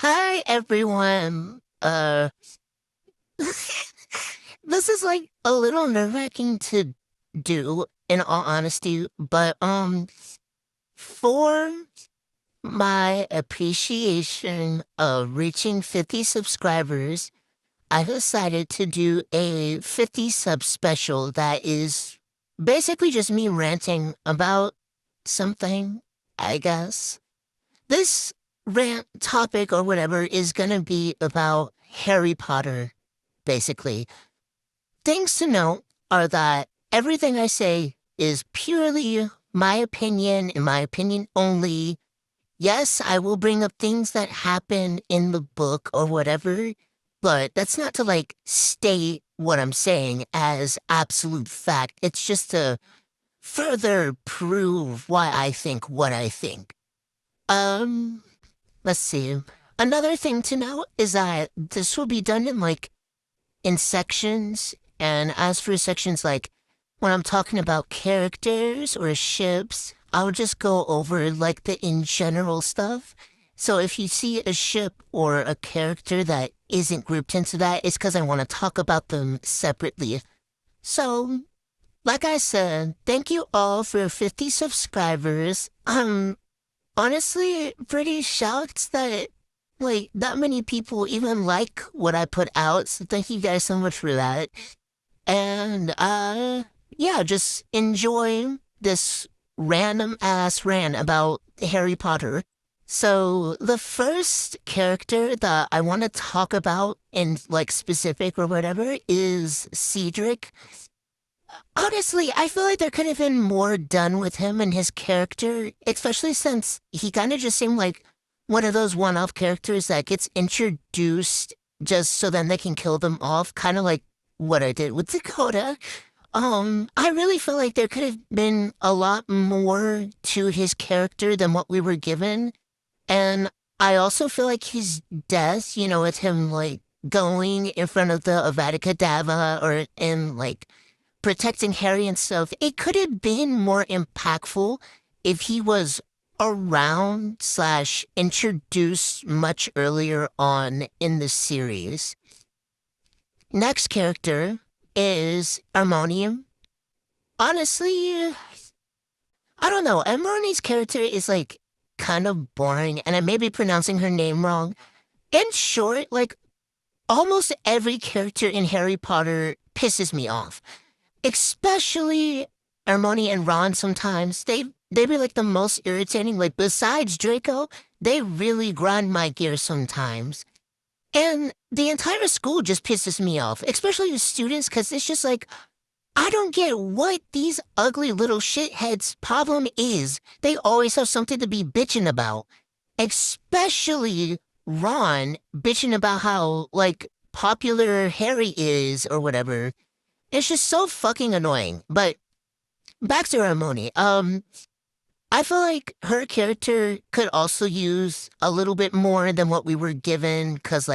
Hi everyone. This is like a little nerve-wracking to do in all honesty, but for my appreciation of reaching 50 subscribers, I decided to do a 50 sub special that is basically just me ranting about something, I guess. This rant topic or whatever is gonna be about Harry Potter, basically. Things to note are that everything I say is purely my opinion and my opinion only. Yes, I will bring up things that happen in the book or whatever, but that's not to like state what I'm saying as absolute fact. It's just to further prove why I think what I think. Um, Let's see. Another thing to note is that this will be done in sections, and as for sections when I'm talking about characters or ships, I'll just go over the in general stuff. So if you see a ship or a character that isn't grouped into that, it's because I want to talk about them separately. So, like I said, thank you all for 50 subscribers. Honestly, pretty shocked that, that many people even like what I put out, so thank you guys so much for that. And, yeah, just enjoy this random-ass rant about Harry Potter. So, the first character that I want to talk about in, specific or whatever is Cedric. Honestly, I feel like there could have been more done with him and his character, especially since he kind of just seemed like one of those one-off characters that gets introduced just so then they can kill them off, kind of like what I did with Dakota. I really feel like there could have been a lot more to his character than what we were given. And I also feel like his death, with him, going in front of the Avada Kedavra or in, protecting Harry and stuff, it could have been more impactful if he was around slash introduced much earlier on in the series. Next character is Harmonium. Honestly, I don't know. Harmoni's character is kind of boring, and I may be pronouncing her name wrong. In short, almost every character in Harry Potter pisses me off. Especially Hermione and Ron sometimes. They be the most irritating. Besides Draco, they really grind my gears sometimes. And the entire school just pisses me off, especially the students, because it's just I don't get what these ugly little shitheads' problem is. They always have something to be bitching about. Especially Ron bitching about how, popular Harry is or whatever. It's just so fucking annoying. But back to Harmony. I feel like her character could also use a little bit more than what we were given, cause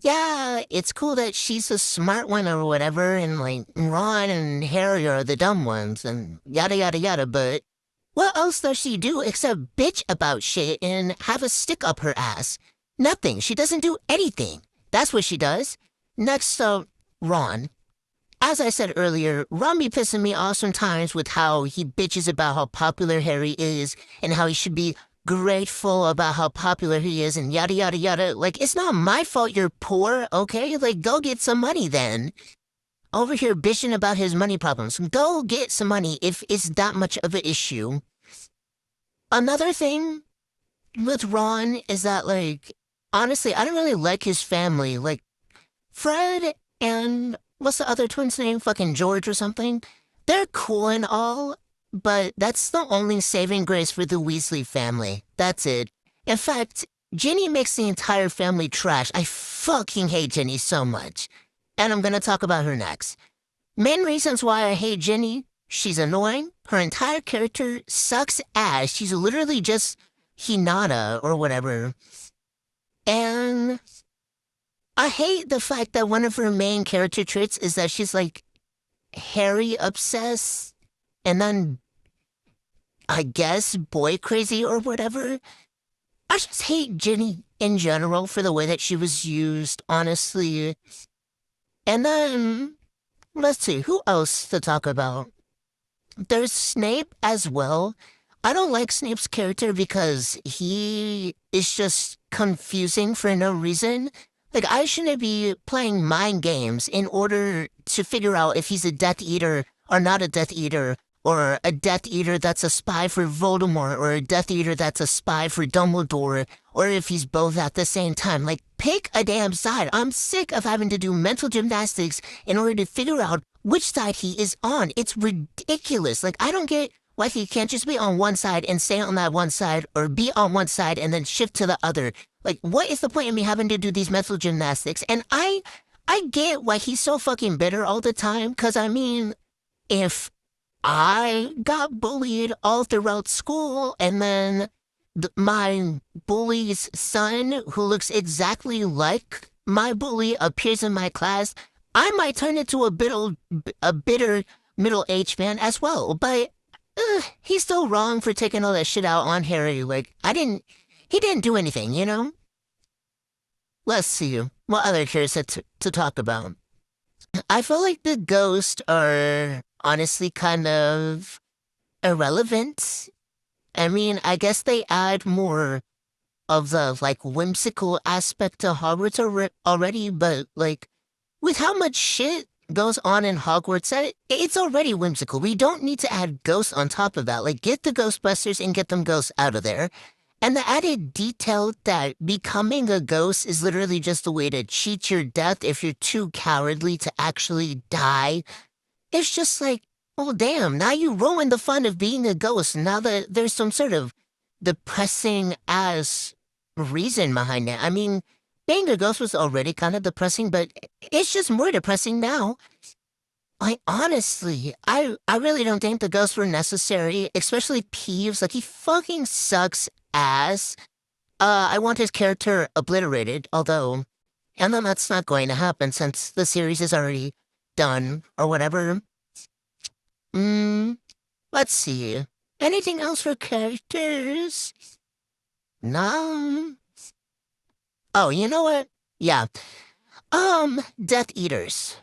yeah, it's cool that she's a smart one or whatever, and Ron and Harry are the dumb ones, and yada yada yada, but what else does she do except bitch about shit and have a stick up her ass? Nothing. She doesn't do anything. That's what she does. Next, Ron. As I said earlier, Ron be pissing me off sometimes with how he bitches about how popular Harry is and how he should be grateful about how popular he is and yada yada yada. It's not my fault you're poor, okay? Go get some money then. Over here bitching about his money problems. Go get some money if it's that much of an issue. Another thing with Ron is that, honestly, I don't really like his family. Fred and what's the other twin's name? Fucking George or something? They're cool and all, but that's the only saving grace for the Weasley family. That's it. In fact, Ginny makes the entire family trash. I fucking hate Ginny so much. And I'm gonna talk about her next. Main reasons why I hate Ginny: she's annoying, her entire character sucks ass, she's literally just Hinata or whatever. And I hate the fact that one of her main character traits is that she's Harry obsessed and then I guess boy crazy or whatever. I just hate Ginny in general for the way that she was used, honestly. And then, let's see, who else to talk about? There's Snape as well. I don't like Snape's character because he is just confusing for no reason. Like, I shouldn't be playing mind games in order to figure out if he's a Death Eater or not a Death Eater, or a Death Eater that's a spy for Voldemort, or a Death Eater that's a spy for Dumbledore, or if he's both at the same time. Like, pick a damn side. I'm sick of having to do mental gymnastics in order to figure out which side he is on. It's ridiculous. Like, I don't get why he can't just be on one side and stay on that one side, or be on one side and then shift to the other. Like, what is the point of me having to do these mental gymnastics? And I get why he's so fucking bitter all the time, because I mean, if I got bullied all throughout school, and then my bully's son, who looks exactly like my bully, appears in my class, I might turn into a bitter middle-aged man as well. But he's still wrong for taking all that shit out on Harry. Like, he didn't do anything, you know? Let's see. What other characters to talk about? I feel like the ghosts are honestly kind of irrelevant. I mean, I guess they add more of the, like, whimsical aspect to Hogwarts already, but, like, with how much shit goes on in Hogwarts, it's already whimsical. We don't need to add ghosts on top of that. Like, get the Ghostbusters and get them ghosts out of there. And the added detail that becoming a ghost is literally just a way to cheat your death if you're too cowardly to actually die. It's just like, oh damn, now you ruined the fun of being a ghost. Now that there's some sort of depressing ass reason behind it. I mean, being a ghost was already kind of depressing, but it's just more depressing now. Like, honestly, I really don't think the ghosts were necessary, especially Peeves. Like, he fucking sucks ass. I want his character obliterated, although, and then that's not going to happen since the series is already done, or whatever. Let's see. Anything else for characters? No. Oh, you know what? Yeah. Death Eaters.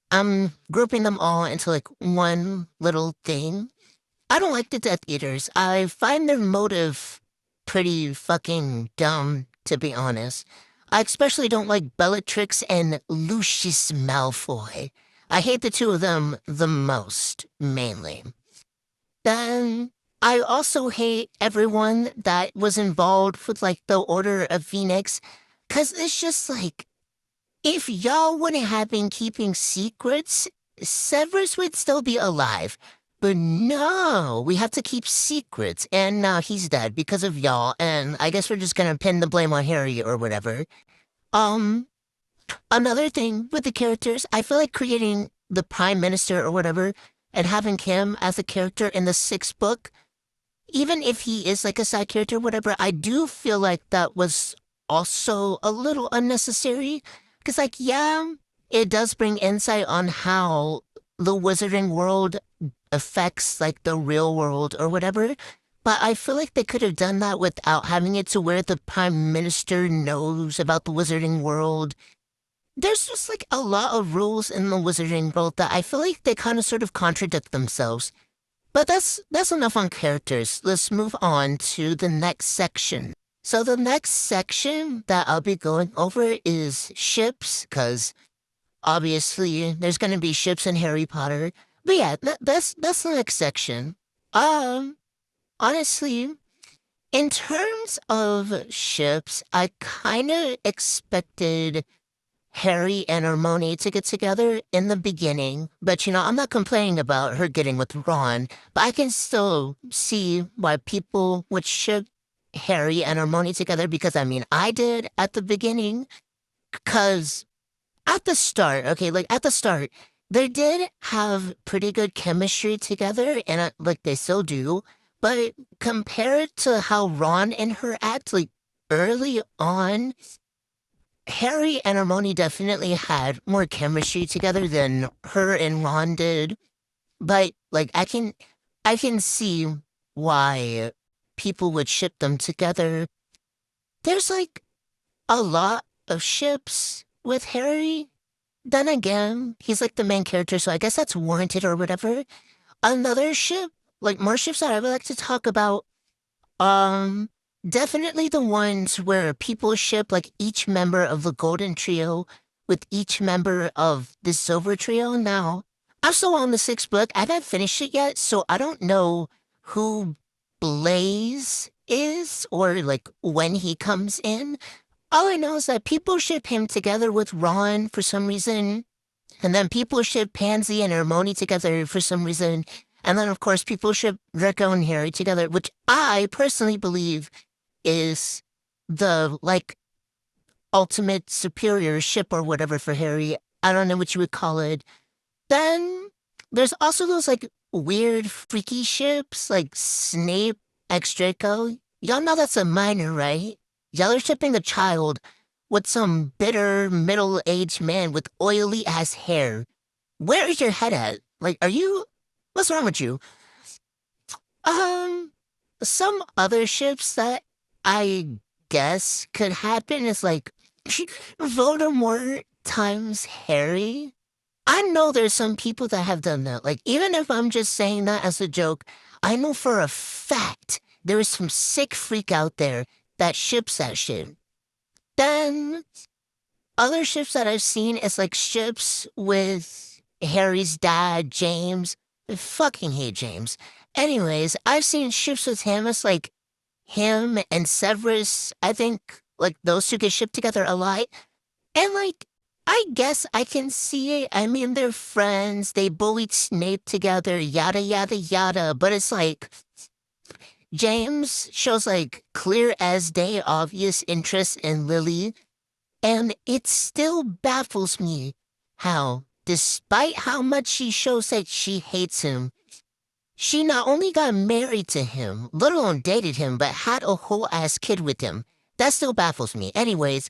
I'm grouping them all into, like, one little thing. I don't like the Death Eaters. I find their motive pretty fucking dumb, to be honest. I especially don't like Bellatrix and Lucius Malfoy. I hate the two of them the most, mainly. Then I also hate everyone that was involved with, like, the Order of Phoenix, 'cause it's just like, if y'all wouldn't have been keeping secrets, Severus would still be alive. But no, we have to keep secrets, and now he's dead because of y'all, and I guess we're just gonna pin the blame on Harry or whatever. Um, Another thing with the characters, I feel like creating the Prime Minister or whatever, and having him as a character in the sixth book, even if he is like a side character or whatever, I do feel like that was also a little unnecessary. Because, like, yeah, it does bring insight on how the wizarding world affects, like, the real world or whatever. But I feel like they could have done that without having it to where the Prime Minister knows about the wizarding world. There's just, like, a lot of rules in the wizarding world that I feel like they kind of sort of contradict themselves. But that's enough on characters. Let's move on to the next section. So the next section that I'll be going over is ships, because obviously there's going to be ships in Harry Potter. But yeah, that's the next section. Honestly, in terms of ships, I kind of expected Harry and Hermione to get together in the beginning, but I'm not complaining about her getting with Ron, but I can still see why people would ship Harry and Hermione together, because I mean, I did at the beginning, because at the start, okay, like at the start, they did have pretty good chemistry together, and like they still do, but compared to how Ron and her act, like early on, Harry and Hermione definitely had more chemistry together than her and Ron did. But like I can see why people would ship them together. there's like a lot of ships with Harry. Then again, he's like the main character, so I guess that's warranted or whatever. Another ship, like more ships that I would like to talk about, um, definitely the ones where people ship like each member of the Golden Trio with each member of the Silver Trio. Now, I'm still on the sixth book. I haven't finished it yet, so I don't know who Blaze is or like when he comes in. All I know is that people ship him together with Ron for some reason. And then people ship Pansy and Hermione together for some reason. And then, of course, people ship Draco and Harry together, which I personally believe is the, like, ultimate superior ship or whatever for Harry. I don't know what you would call it. Then there's also those, like, weird, freaky ships, like Snape x Draco. Y'all know that's a minor, right? Y'all are shipping a child with some bitter, middle-aged man with oily-ass hair. Where is your head at? Like, are you... What's wrong with you? Um, some other ships that I guess could happen is, like, Voldemort times Harry. I know there's some people that have done that. Like, even if I'm just saying that as a joke, I know for a fact there is some sick freak out there that ships that shit. Then other ships that I've seen is like ships with Harry's dad, James. I fucking hate James. Anyways, I've seen ships with him. It's like him and Severus. I think like those two get shipped together a lot. And like, I guess I can see it. I mean, they're friends. They bullied Snape together, yada, yada, yada. But it's like, James shows like clear as day obvious interest in Lily, and it still baffles me how, despite how much she shows that she hates him, she not only got married to him, let alone dated him, but had a whole ass kid with him. That still baffles me. Anyways,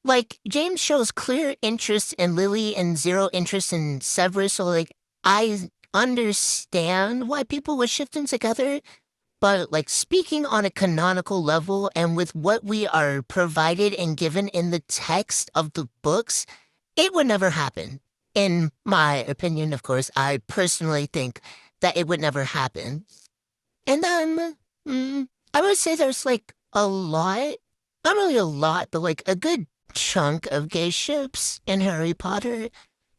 like, James shows clear interest in Lily and zero interest in Severus, so like, I understand why people would ship them together. But, like, speaking on a canonical level and with what we are provided and given in the text of the books, it would never happen. In my opinion, of course, I personally think that it would never happen. And I would say there's, like, a lot, not really a lot, but, like, a good chunk of gay ships in Harry Potter.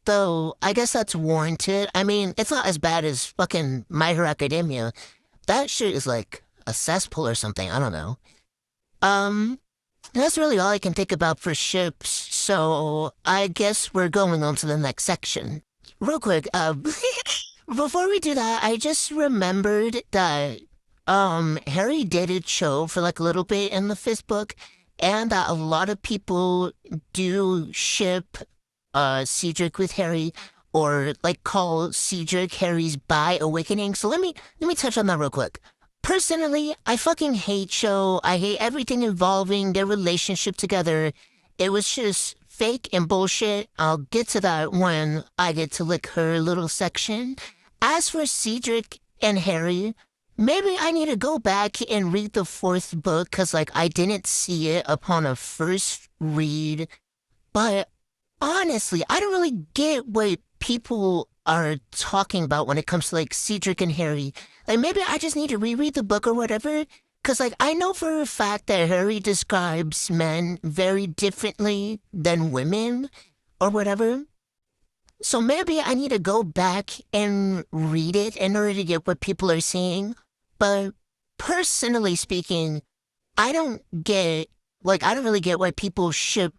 Though, I guess that's warranted. I mean, it's not as bad as fucking My Hero Academia. That shit is like a cesspool or something. I don't know. That's really all I can think about for ships. So I guess we're going on to the next section. Real quick, before we do that, I just remembered that, Harry dated Cho for like a little bit in the fifth book, and that a lot of people do ship, Cedric with Harry, or like call Cedric Harry's bi-awakening. So let me touch on that real quick. Personally, I fucking hate Cho. I hate everything involving their relationship together. It was just fake and bullshit. I'll get to that when I get to lick her little section. As for Cedric and Harry, maybe I need to go back and read the fourth book because like I didn't see it upon a first read. But honestly, I don't really get what people are talking about when it comes to like Cedric and Harry. Like maybe I just need to reread the book or whatever. Cause like I know for a fact that Harry describes men very differently than women or whatever. So maybe I need to go back and read it in order to get what people are saying. But personally speaking, I don't get, like I don't really get why people ship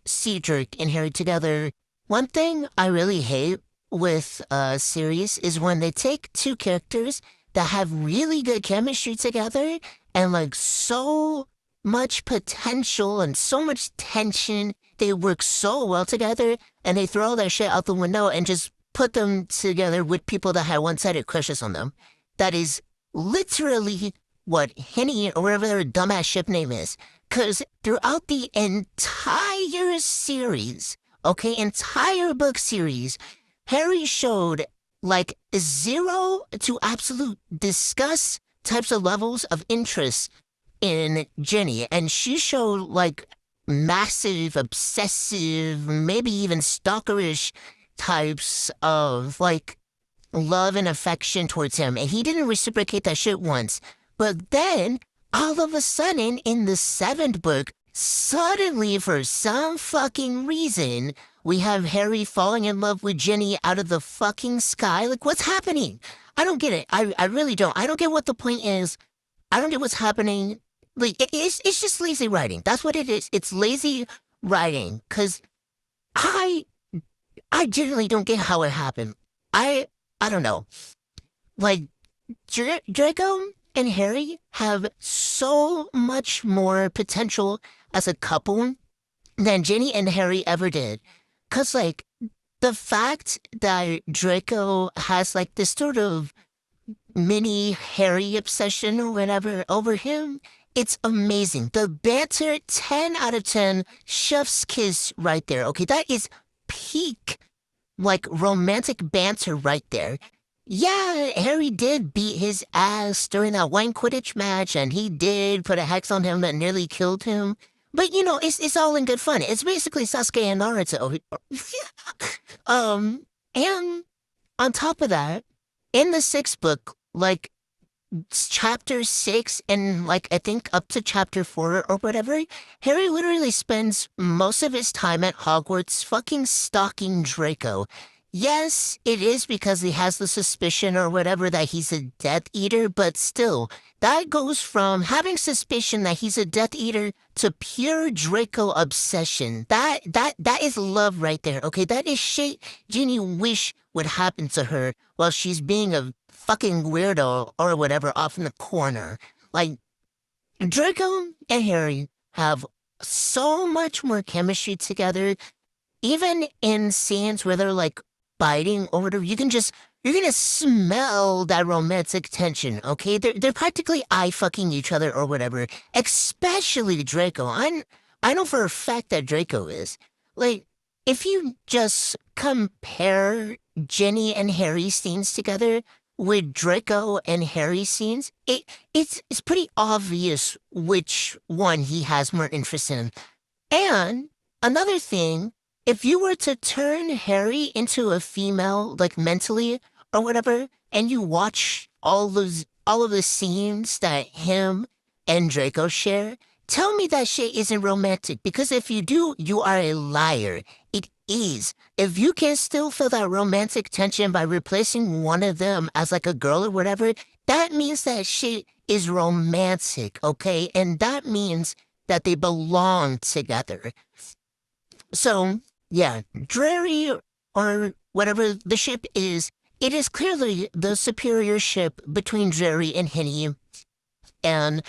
Cedric and Harry together. One thing I really hate with a series is when they take two characters that have really good chemistry together and like so much potential and so much tension. They work so well together and they throw that shit out the window and just put them together with people that have one-sided crushes on them. That is literally what Henny or whatever their dumbass ship name is. Because throughout the entire series, okay, entire book series, Harry showed like 0 to absolute disgust types of levels of interest in Jenny, and she showed like massive, obsessive, maybe even stalkerish types of like love and affection towards him, and he didn't reciprocate that shit once. But then, all of a sudden, in the seventh book, suddenly, for some fucking reason, we have Harry falling in love with Jenny out of the fucking sky. Like, what's happening? I don't get it. I really don't. I don't get what the point is. I don't get what's happening. Like, it's just lazy writing. That's what it is. It's lazy writing. Cause I I genuinely don't get how it happened. I don't know. Like, Draco and Harry have so much more potential as a couple than Ginny and Harry ever did. Cause like, the fact that Draco has like this sort of mini Harry obsession or whatever over him, it's amazing. The banter, 10 out of 10, chef's kiss right there. Okay, that is peak, like, romantic banter right there. Yeah, Harry did beat his ass during that one Quidditch match, and he did put a hex on him that nearly killed him. But, you know, it's all in good fun. It's basically Sasuke and Naruto. And on top of that, in the sixth book, like, chapter 6 and like I think up to chapter 4 or whatever, Harry literally spends most of his time at Hogwarts fucking stalking Draco. Yes, it is because he has the suspicion or whatever that he's a Death Eater, but still, that goes from having suspicion that he's a Death Eater to pure Draco obsession. That is love right there, okay? That is shit Ginny wish would happen to her while she's being a fucking weirdo or whatever off in the corner. Like, Draco and Harry have so much more chemistry together, even in scenes where they're like biting or whatever. You're gonna smell that romantic tension, okay? They're practically eye fucking each other or whatever, especially Draco. I know for a fact that Draco is. Like, if you just compare Jenny and Harry scenes together with Draco and Harry scenes, it's pretty obvious which one he has more interest in. And another thing, if you were to turn Harry into a female, like mentally or whatever, and you watch all of the scenes that him and Draco share, tell me that shit isn't romantic, because if you do, you are a liar. It is. If you can still feel that romantic tension by replacing one of them as like a girl or whatever, that means that shit is romantic, okay? And that means that they belong together. So, yeah, Dreary or whatever the ship is, it is clearly the superior ship between Dreary and Henny. And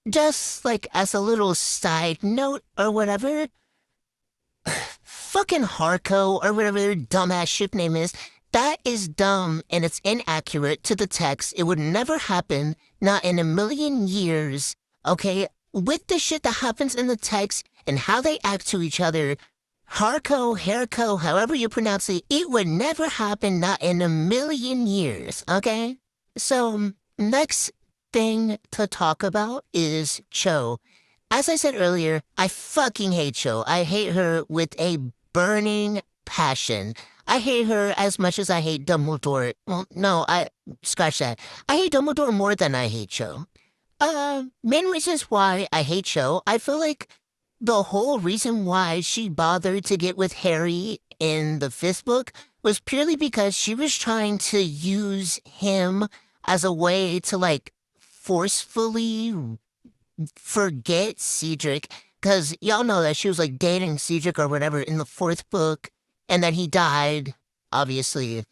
just like as a little side note or whatever, fucking Harco or whatever their dumbass ship name is, that is dumb and it's inaccurate to the text. It would never happen, not in a million years, okay? With the shit that happens in the text and how they act to each other, Harco, Hairco, however you pronounce it, it would never happen, not in a million years, okay? So, next thing to talk about is Cho. As I said earlier, I fucking hate Cho. I hate her with a burning passion. I hate her as much as I hate Dumbledore. Well, no, scratch that. I hate Dumbledore more than I hate Cho. Main reasons why I hate Cho, I feel like the whole reason why she bothered to get with Harry in the fifth book was purely because she was trying to use him as a way to, like, forcefully forget Cedric. Because y'all know that she was, like, dating Cedric or whatever in the fourth book, and that he died, obviously.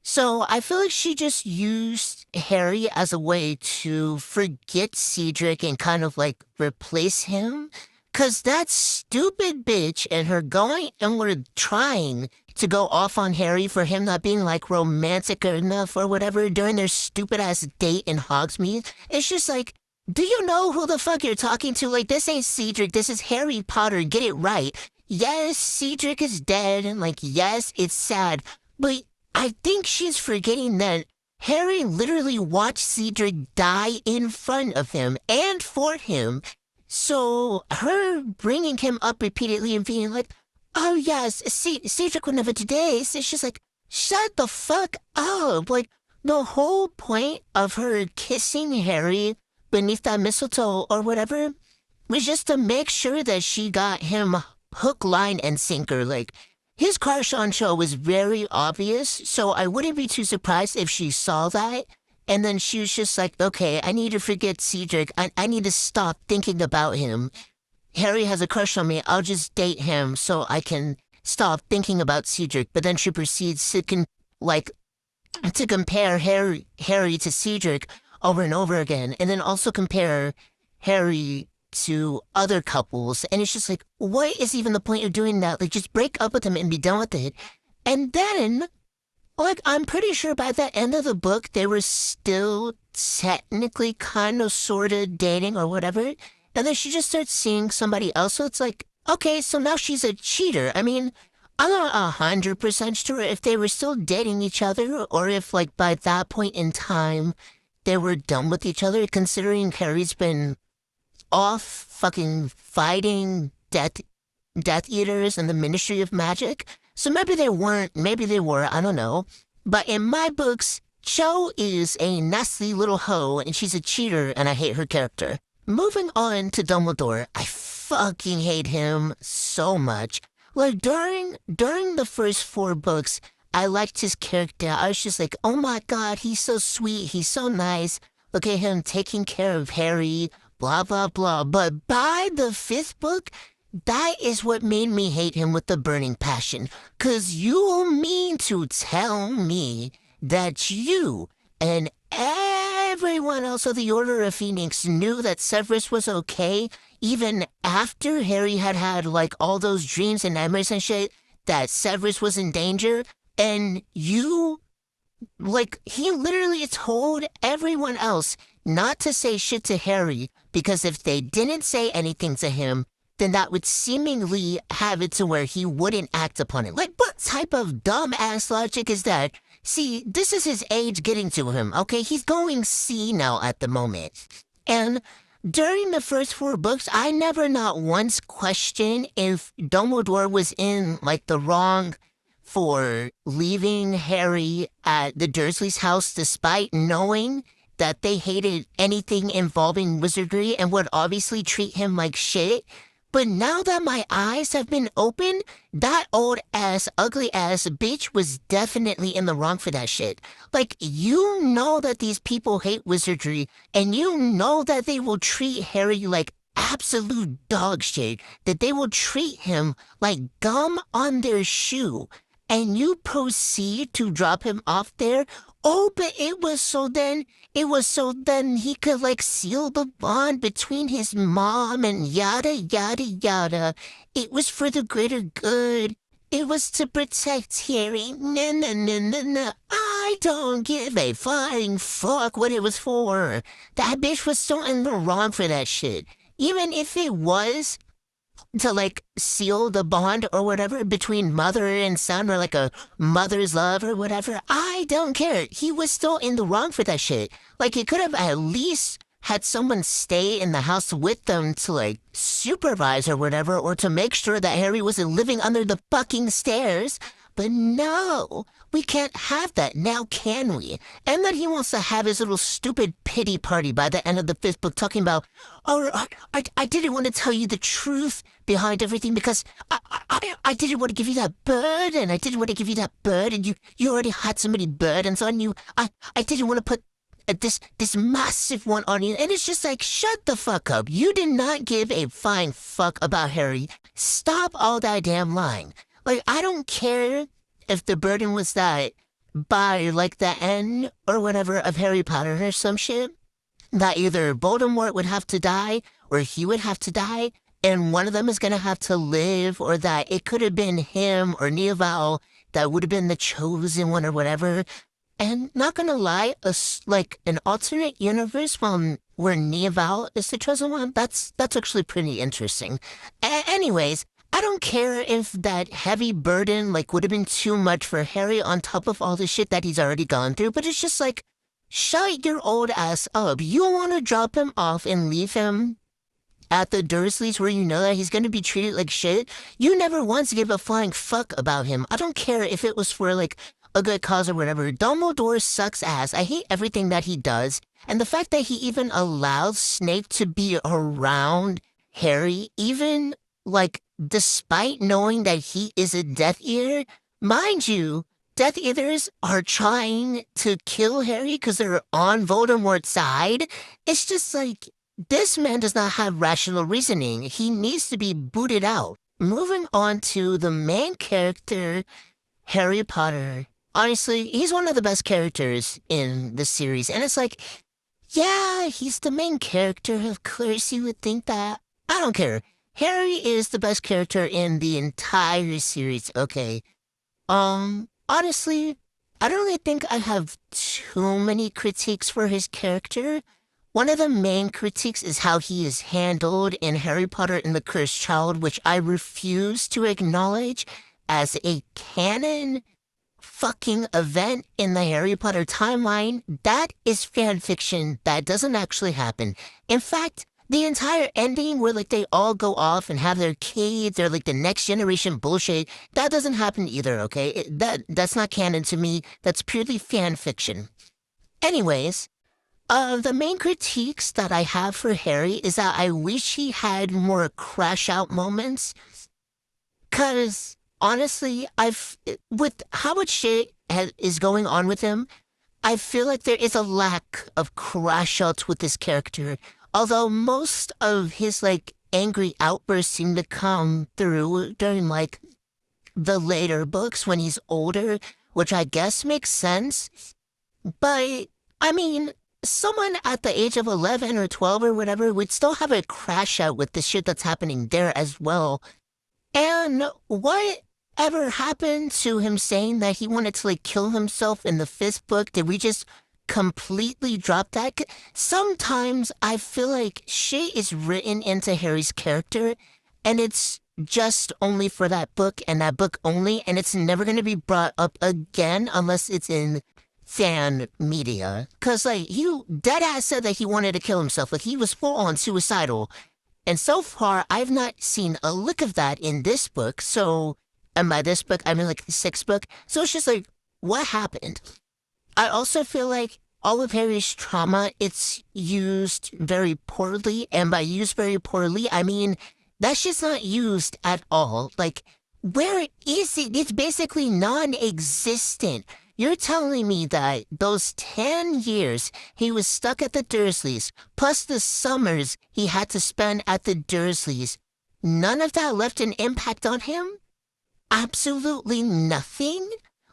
So I feel like she just used Harry as a way to forget Cedric and kind of, like, replace him. Cause that stupid bitch and her going and we're trying to go off on Harry for him not being like romantic enough or whatever during their stupid ass date in Hogsmeade. It's just like, do you know who the fuck you're talking to? Like, this ain't Cedric, this is Harry Potter, get it right. Yes, Cedric is dead and like, yes, it's sad, but I think she's forgetting that Harry literally watched Cedric die in front of him and for him. So her bringing him up repeatedly and being like, oh yes, Cedric would never do this. It's just like, shut the fuck up. Like, the whole point of her kissing Harry beneath that mistletoe or whatever was just to make sure that she got him hook, line, and sinker. Like, his crush on show was very obvious, so I wouldn't be too surprised if she saw that. And then she was just like, okay, I need to forget Cedric. I need to stop thinking about him. Harry has a crush on me. I'll just date him so I can stop thinking about Cedric. But then she proceeds to to compare Harry to Cedric over and over again, and then also compare Harry to other couples. And it's just like, what is even the point of doing that? Like, just break up with him and be done with it. And then, like, I'm pretty sure by the end of the book, they were still technically kind of sort of dating or whatever. And then she just starts seeing somebody else. So it's like, okay, so now she's a cheater. I mean, I'm not 100% sure if they were still dating each other or if, like, by that point in time, they were done with each other, considering Harry's been off fucking fighting Death Eaters and the Ministry of Magic. So maybe they weren't, maybe they were, I don't know. But in my books, Cho is a nasty little hoe and she's a cheater and I hate her character. Moving on to Dumbledore, I fucking hate him so much. Like, during the first 4 books, I liked his character. I was just like, oh my god, he's so sweet, he's so nice. Look at him taking care of Harry, blah, blah, blah. But by the 5th book, that is what made me hate him with the burning passion. 'Cause you mean to tell me that you and everyone else of the Order of Phoenix knew that Severus was okay, even after Harry had like all those dreams and nightmares and shit, that Severus was in danger, and you, like, he literally told everyone else not to say shit to Harry, because if they didn't say anything to him, then that would seemingly have it to where he wouldn't act upon it. Like, what type of dumb-ass logic is that? See, this is his age getting to him, okay? He's going senile at the moment. And during the first 4 books, I never not once questioned if Dumbledore was in, like, the wrong for leaving Harry at the Dursleys' house despite knowing that they hated anything involving wizardry and would obviously treat him like shit. But now that my eyes have been opened, that old-ass, ugly-ass bitch was definitely in the wrong for that shit. Like, you know that these people hate wizardry, and you know that they will treat Harry like absolute dog shit, that they will treat him like gum on their shoe, and you proceed to drop him off there. Oh, but it was so then he could, like, seal the bond between his mom and yada, yada, yada. It was for the greater good. It was to protect Harry. No, no, no, no, no. I don't give a flying fuck what it was for. That bitch was so in the wrong for that shit. Even if it was to, like, seal the bond or whatever between mother and son, or like a mother's love or whatever, I don't care. He was still in the wrong for that shit. Like, he could have at least had someone stay in the house with them to, like, supervise or whatever, or to make sure that Harry wasn't living under the fucking stairs. But no, we can't have that now, can we? And then he wants to have his little stupid pity party by the end of the 5th book, talking about, oh, I didn't want to tell you the truth behind everything because I didn't want to give you that burden. I didn't want to give you that burden. You already had so many burdens on you. I didn't want to put this massive one on you. And it's just like, shut the fuck up. You did not give a flying fuck about Harry. Stop all that damn lying. Like, I don't care if the burden was that by, like, the end or whatever of Harry Potter or some shit, that either Voldemort would have to die or he would have to die, and one of them is going to have to live, or that it could have been him or Neoval that would have been the chosen one or whatever. And not going to lie, like, an alternate universe where Neoval is the chosen one, that's actually pretty interesting. Anyways, I don't care if that heavy burden, like, would have been too much for Harry on top of all the shit that he's already gone through, but it's just like, Shut your old ass up. You want to drop him off and leave him at the Dursleys where you know that he's going to be treated like shit? You never once gave a flying fuck about him. I don't care if it was for, like, a good cause or whatever. Dumbledore sucks ass. I hate everything that he does. And the fact that he even allows Snape to be around Harry, even, like, despite knowing that he is a Death Eater, mind you, Death Eaters are trying to kill Harry because they're on Voldemort's side. It's just like, this man does not have rational reasoning. He needs to be booted out. Moving on to the main character, Harry Potter. Honestly, he's one of the best characters in the series. And it's like, yeah, he's the main character. Of course you would think that. I don't care. Harry is the best character in the entire series, okay? Honestly, I don't really think I have too many critiques for his character. One of the main critiques is how he is handled in Harry Potter and the Cursed Child, which I refuse to acknowledge as a canon fucking event in the Harry Potter timeline. That is fan fiction. That doesn't actually happen. In fact, the entire ending where, like, they all go off and have their kids or, like, the next generation bullshit, that doesn't happen either, okay? That's not canon to me. That's purely fan fiction. Anyways, the main critiques that I have for Harry is that I wish he had more crash out moments. Cause, honestly, with how much shit is going on with him, I feel like there is a lack of crash outs with this character. Although most of his, like, angry outbursts seem to come through during, like, the later books when he's older, which I guess makes sense. But, I mean, someone at the age of 11 or 12 or whatever would still have a crash out with the shit that's happening there as well. And whatever happened to him saying that he wanted to, like, kill himself in the 5th book? Did we just completely drop that? Sometimes I feel like shit is written into Harry's character, and it's just only for that book and that book only, and it's never going to be brought up again unless it's in fan media. Cause, like, you deadass said that he wanted to kill himself. Like, he was full on suicidal. And so far, I've not seen a lick of that in this book. So, and by this book, I mean, like, the 6th book. So it's just like, what happened? I also feel like all of Harry's trauma, it's used very poorly. And by used very poorly, I mean, that's just not used at all. Like, where is it? It's basically non-existent. You're telling me that those 10 years he was stuck at the Dursleys, plus the summers he had to spend at the Dursleys, none of that left an impact on him? Absolutely nothing?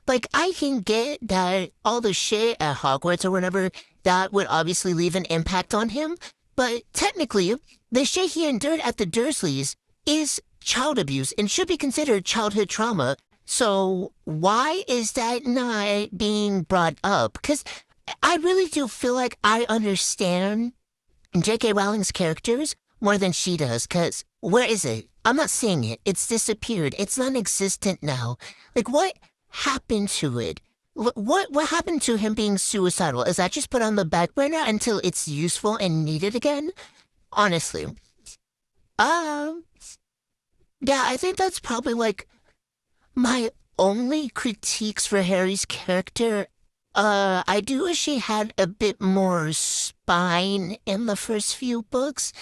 Like, I can get that all the shit at Hogwarts or whatever, that would obviously leave an impact on him, but technically, the shit he endured at the Dursleys is child abuse and should be considered childhood trauma. So why is that not being brought up? Because I really do feel like I understand J.K. Rowling's characters more than she does, because where is it? I'm not seeing it. It's disappeared. It's non-existent now. Like, what happened to it? What happened to him being suicidal? Is that just put on the back burner until it's useful and needed again? Honestly. Yeah, I think that's probably, like, my only critiques for Harry's character. I do wish he had a bit more spine in the first few books.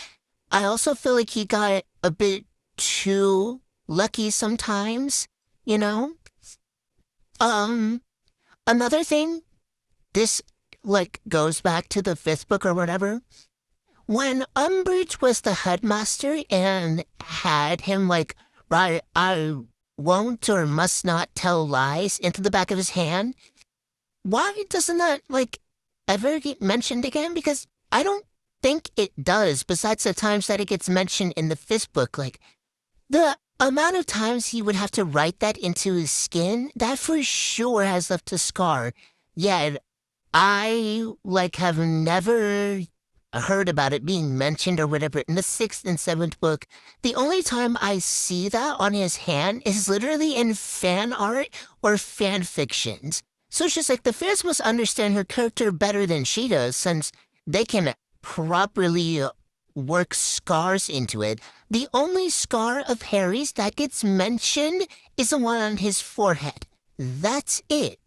I also feel like he got a bit too lucky sometimes, you know? Another thing, this, like, goes back to the 5th book or whatever. When Umbridge was the headmaster and had him, like, right, I won't or must not tell lies into the back of his hand, why doesn't that, like, ever get mentioned again? Because I don't think it does, besides the times that it gets mentioned in the 5th book. Like, the amount of times he would have to write that into his skin, that for sure has left a scar. Yet, I, like, have never heard about it being mentioned or whatever in the 6th and 7th book. The only time I see that on his hand is literally in fan art or fan fictions. So she's like, the fans must understand her character better than she does since they can properly work scars into it. The only scar of Harry's that gets mentioned is the one on his forehead. That's it.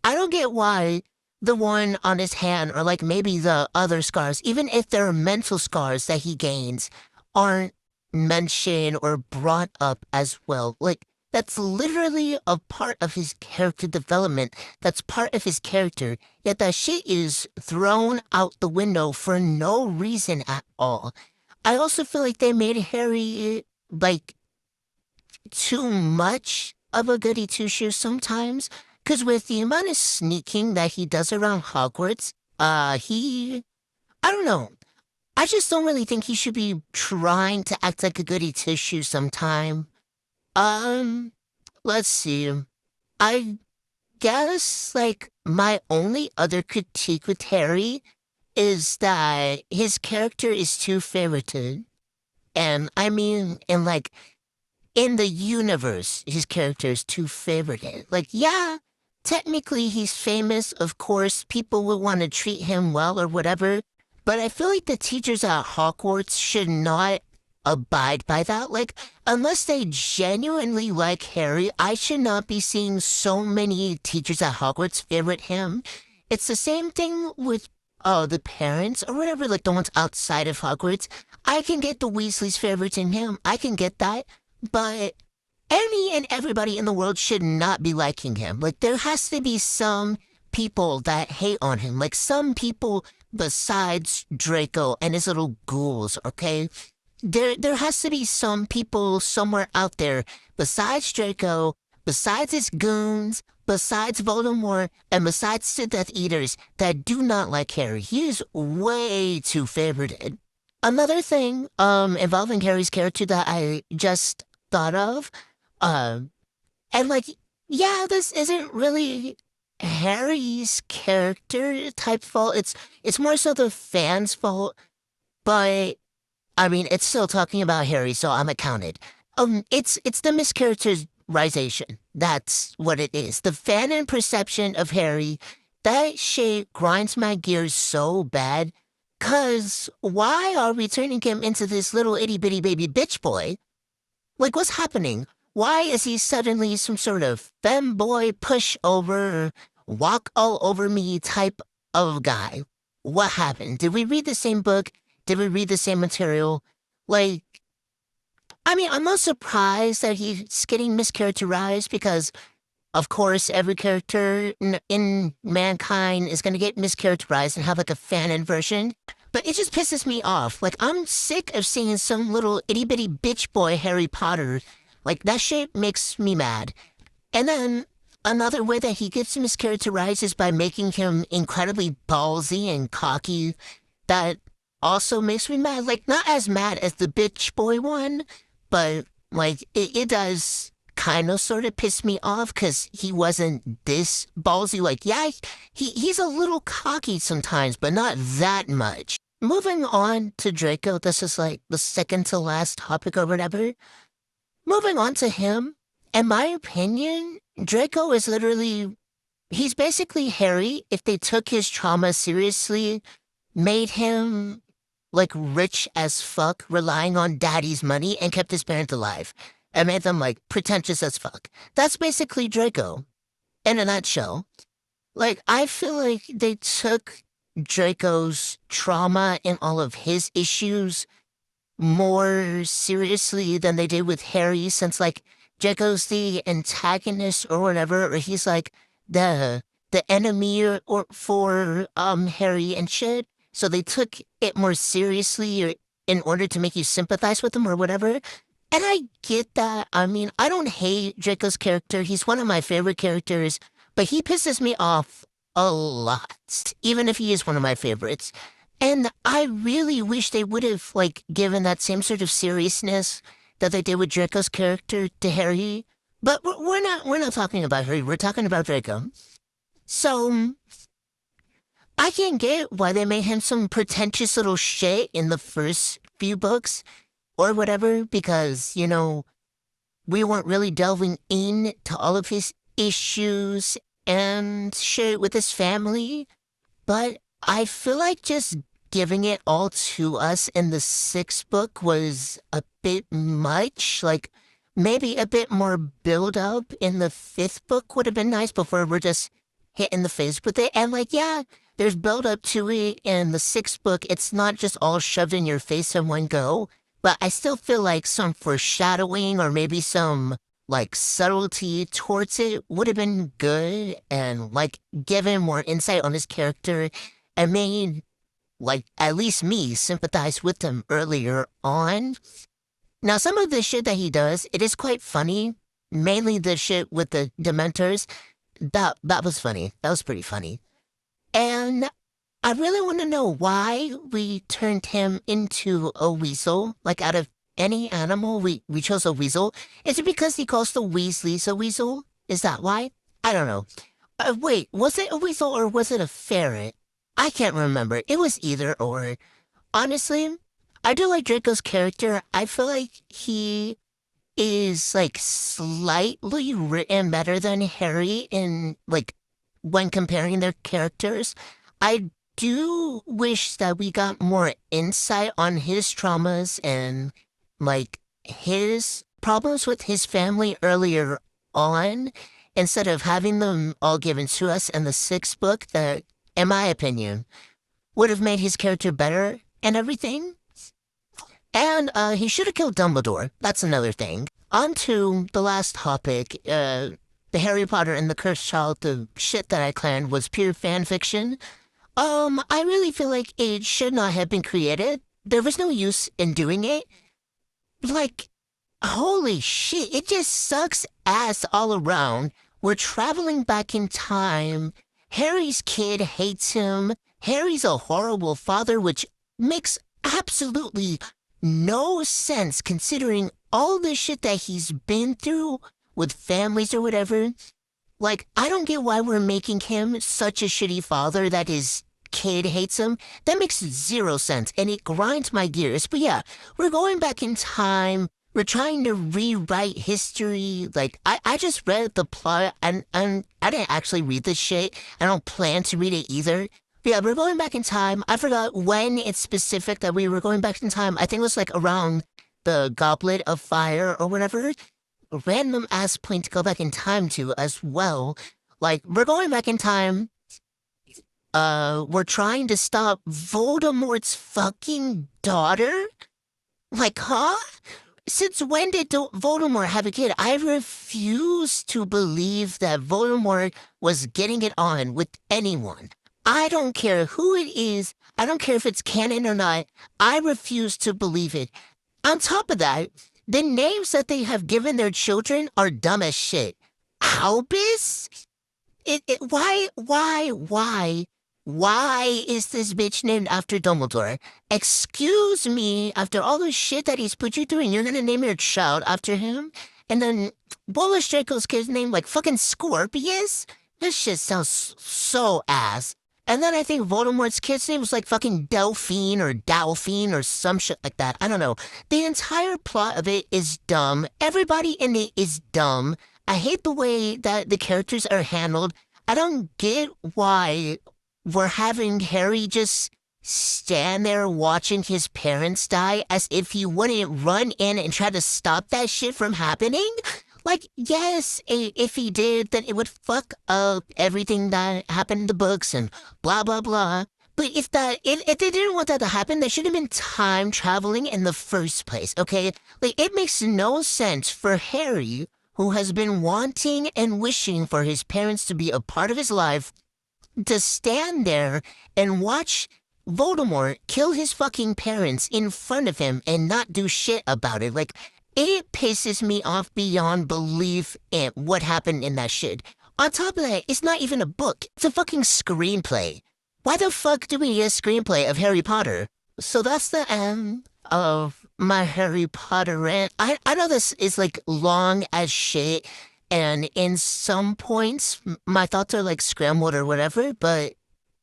I don't get why the one on his hand or like maybe the other scars, even if they're mental scars that he gains, aren't mentioned or brought up as well. Like, that's literally a part of his character development. That's part of his character. Yet that shit is thrown out the window for no reason at all. I also feel like they made Harry, like, too much of a goody two-shoes sometimes. Because with the amount of sneaking that he does around Hogwarts, I don't know. I just don't really think he should be trying to act like a goody two-shoes sometime. Um, let's see. I guess, like, my only other critique with Harry is that his character is too favorited. And I mean, in the universe, his character is too favorited. Like, yeah, technically he's famous. Of course, people will want to treat him well or whatever. But I feel like the teachers at Hogwarts should not abide by that. Like, unless they genuinely like Harry, I should not be seeing so many teachers at Hogwarts favorite him. It's the same thing with the parents or whatever, like the ones outside of Hogwarts. I can get the Weasleys favoriting him. I can get that. But any and everybody in the world should not be liking him. Like, there has to be some people that hate on him. Like, some people besides Draco and his little ghouls, okay? There has to be some people somewhere out there besides Draco, besides his goons, besides Voldemort, and besides the Death Eaters that do not like Harry. He is way too favorited. Another thing, involving Harry's character that I just thought of, and like, yeah, this isn't really Harry's character type fault. It's more so the fans' fault, but I mean, it's still talking about Harry, so I'm accounted. It's the mischaracterization. That's what it is. The fan perception of Harry, that shit grinds my gears so bad. 'Cause why are we turning him into this little itty bitty baby bitch boy? Like, what's happening? Why is he suddenly some sort of femboy pushover, walk all over me type of guy? What happened? Did we read the same book? Did we read the same material? Like, I mean, I'm not surprised that he's getting mischaracterized because, of course, every character in mankind is going to get mischaracterized and have like a fan version. But it just pisses me off. Like, I'm sick of seeing some little itty bitty bitch boy Harry Potter. Like, that shit makes me mad. And then another way that he gets mischaracterized is by making him incredibly ballsy and cocky. That also makes me mad. Like, not as mad as the bitch boy one, but, like, it does kind of sort of piss me off because he wasn't this ballsy. Like, yeah, he's a little cocky sometimes, but not that much. Moving on to Draco, this is like the second to last topic or whatever. Moving on to him, in my opinion, Draco is literally, he's basically Harry if they took his trauma seriously, made him like rich as fuck, relying on daddy's money and kept his parents alive, and made them like pretentious as fuck. That's basically Draco, in a nutshell. Like, I feel like they took Draco's trauma and all of his issues more seriously than they did with Harry, since like Draco's the antagonist or whatever, or he's like the enemy or for Harry and shit. So they took it more seriously in order to make you sympathize with him or whatever. And I get that. I mean, I don't hate Draco's character. He's one of my favorite characters, but he pisses me off a lot, even if he is one of my favorites. And I really wish they would have, like, given that same sort of seriousness that they did with Draco's character to Harry. But we're not talking about Harry. We're talking about Draco. So I can get why they made him some pretentious little shit in the first few books or whatever, because, you know, we weren't really delving into all of his issues and share it with his family. But I feel like just giving it all to us in the sixth book was a bit much. Like, maybe a bit more build up in the fifth book would have been nice before we're just hit in the face with it. And, like, yeah, there's build up to it in the sixth book. It's not just all shoved in your face in one go. But I still feel like some foreshadowing or maybe some like subtlety towards it would have been good and like given more insight on his character and made like at least me sympathize with him earlier on. Now some of the shit that he does, it is quite funny. Mainly the shit with the Dementors. That was funny. That was pretty funny. And I really want to know why we turned him into a weasel. Like, out of any animal, we chose a weasel. Is it because he calls the Weasleys a weasel? Is that why? I don't know. Wait, was it a weasel or was it a ferret? I can't remember. It was either or. Honestly, I do like Draco's character. I feel like he is, like, slightly written better than Harry in, like, when comparing their characters. I do wish that we got more insight on his traumas and like his problems with his family earlier on instead of having them all given to us in the sixth book that, in my opinion, would have made his character better and everything. And he should have killed Dumbledore. That's another thing. On to the last topic. The Harry Potter and the Cursed Child, the shit that I claimed was pure fan fiction. I really feel like it should not have been created. There was no use in doing it. Like, holy shit, it just sucks ass all around. We're traveling back in time. Harry's kid hates him. Harry's a horrible father, which makes absolutely no sense considering all the shit that he's been through with families or whatever. Like, I don't get why we're making him such a shitty father that his kid hates him. That makes zero sense, and it grinds my gears. But yeah, we're going back in time. We're trying to rewrite history. Like, I just read the plot, and I didn't actually read this shit. I don't plan to read it either. But yeah, we're going back in time. I forgot when it's specific that we were going back in time. I think it was like around the Goblet of Fire or whatever. A random ass point to go back in time to as well. Like, we're going back in time. We're trying to stop Voldemort's fucking daughter? Like, huh? Since when did Voldemort have a kid? I refuse to believe that Voldemort was getting it on with anyone. I don't care who it is. I don't care if it's canon or not. I refuse to believe it. On top of that, the names that they have given their children are dumb as shit. Albus? Why is this bitch named after Dumbledore? Excuse me, after all the shit that he's put you through and you're gonna name your child after him? And then, what was Draco's kid's name? Like fucking Scorpius? This shit sounds so ass. And then I think Voldemort's kid's name was like fucking Delphine or Dalphine or some shit like that. I don't know. The entire plot of it is dumb. Everybody in it is dumb. I hate the way that the characters are handled. I don't get why we're having Harry just stand there watching his parents die as if he wouldn't run in and try to stop that shit from happening. Like, yes, if he did, then it would fuck up everything that happened in the books and blah, blah, blah. But if they didn't want that to happen, there should have been time traveling in the first place, okay? Like, it makes no sense for Harry, who has been wanting and wishing for his parents to be a part of his life, to stand there and watch Voldemort kill his fucking parents in front of him and not do shit about it. Like, it pisses me off beyond belief at what happened in that shit. On top of that, it's not even a book. It's a fucking screenplay. Why the fuck do we need a screenplay of Harry Potter? So that's the end of my Harry Potter rant. I know this is like long as shit, and in some points, my thoughts are like scrambled or whatever, but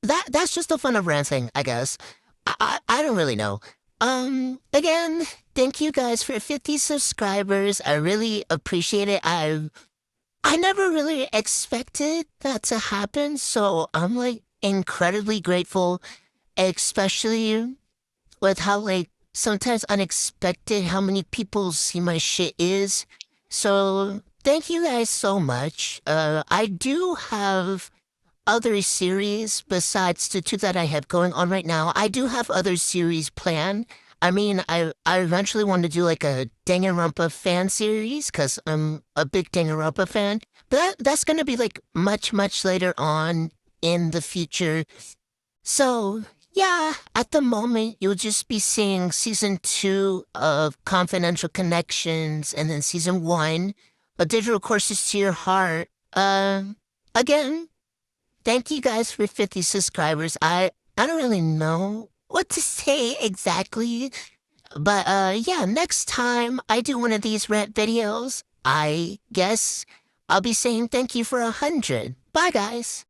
that's just the fun of ranting, I guess. I don't really know. Again, thank you guys for 50 subscribers. I really appreciate it. I never really expected that to happen, so I'm like incredibly grateful, especially with how like sometimes unexpected how many people see my shit is. So thank you guys so much. I do have other series besides the two that I have going on right now. I do have other series planned. I mean, I eventually want to do like a Danganronpa fan series because I'm a big Danganronpa fan. But that's gonna be like much later on in the future. So yeah, at the moment you'll just be seeing season 2 of Confidential Connections and then season 1 of Digital Courses to Your Heart. Again, thank you guys for 50 subscribers. I don't really know what to say exactly, but yeah, next time I do one of these rant videos, I guess I'll be saying thank you for 100. Bye guys.